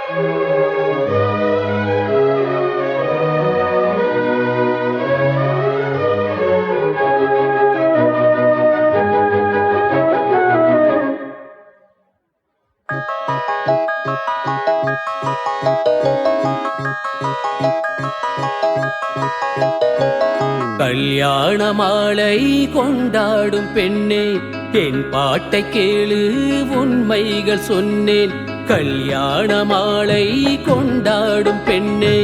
கல்யாண மாலை கொண்டாடும் பெண்ணே, என் பாட்டை கேளு உண்மைகள் சொன்னேன். கல்யாண மாலை கொண்டாடும் பெண்ணே,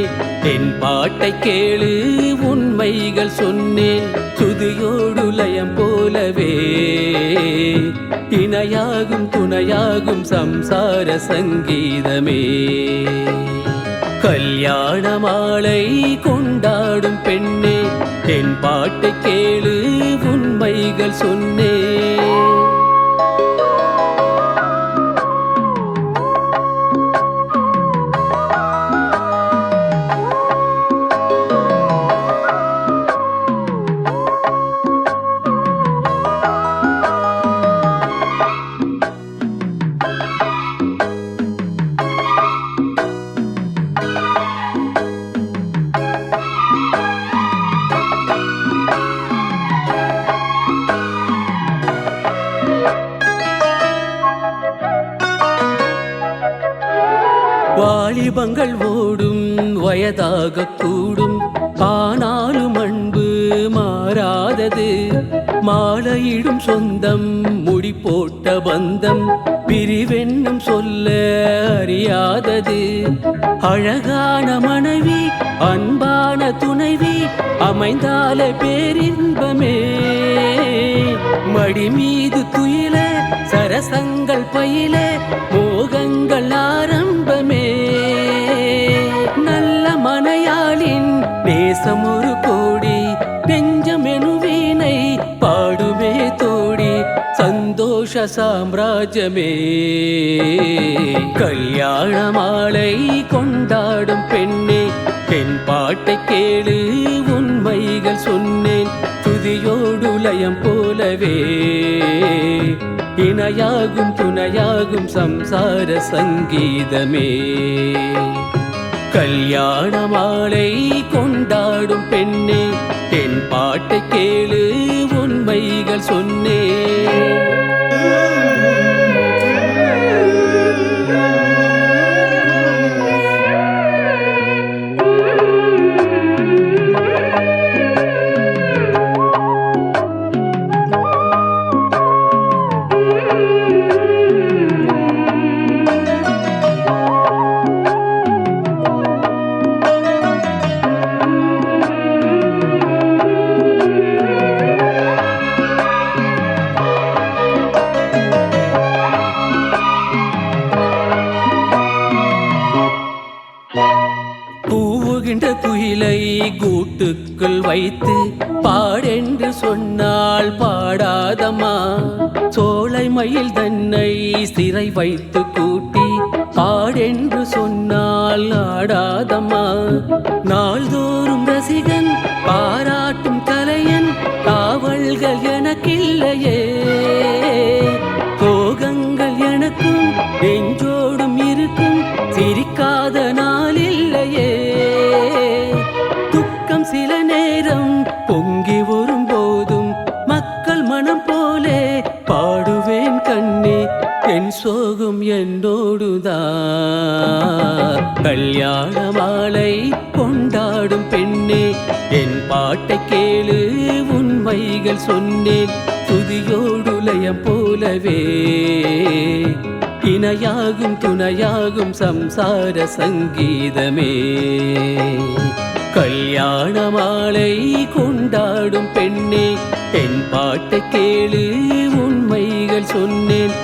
என் பாட்டை கேளு உண்மைகள் சொன்னேன். துதியோடு லயம் போலவே இணையாகும் துணையாகும் சம்சார சங்கீதமே. கல்யாண மாலை கொண்டாடும் பெண்ணே, என் பாட்டை கேளு உண்மைகள் சொன்னேன். வாலிபங்கள் ஓடும் வயதாக கூடும், ஆனாலும் அன்பு மாறாதது. மாலையிடும் சொந்தம் முடி போட்ட பந்தம் பிரிவென்னும் சொல்ல அறியாதது. அழகான மனைவி அன்பான துணைவி அமைந்தால பேரின்பமே. மடி மீது துயில சரசங்கள் பயில மோகங்கள் ஆரம்பமே. நல்ல மனையாளின் நேசம் ஒரு கோடி, நெஞ்சமெனு வீணை பாடுமே தோடி, சந்தோஷ சாம்ராஜ்யமே. கல்யாண மாலை கொண்டாடும் பெண்ணே, என் பாட்டை கேளு உண்மைகள் சொன்னேன். துதியோடு லயம் போலவே இணையாகும் துணையாகும் சம்சார சங்கீதமே. கல்யாண மாலை கொண்டாடும் பெண்ணே, என் பாட்டை கேளு உண்மைகள் சொன்னேன். பூவுகின்ற குயிலை கூட்டுக்குள் வைத்து பாடென்று சொன்னால் பாடாதம்மா. சோலை மயில் தன்னை சிறை வைத்து கூட்டி பாடென்று சொன்னால் ஆடாதம்மா. நாள்தோறும் ரசிகன் பாராட்டும் கலையன் காவல்கள் எனக்கில்லையே. சோகங்கள் எனக்கும் நெஞ்சோடும் இருக்கும், சிரிக்காத நாள் இல்லையே. துக்கம் சில நேரம் பொங்கி வரும் போதும் மக்கள் மனம் போலே பாடுவேன் கண்ணே, என் சோகம் என்னோடுதான். கல்யாண மாலை கொண்டாடும் பெண்ணே, என் பாட்டை கேளு உண்மைகள் சொன்னேன். துதியோடு லயம் போலவே இணையாகும் துணையாகும் சம்சார சங்கீதமே. கல்யாண மாலை கொண்டாடும் பெண்ணே, என் பாட்டை கேளு உண்மைகள் சொன்னேன்.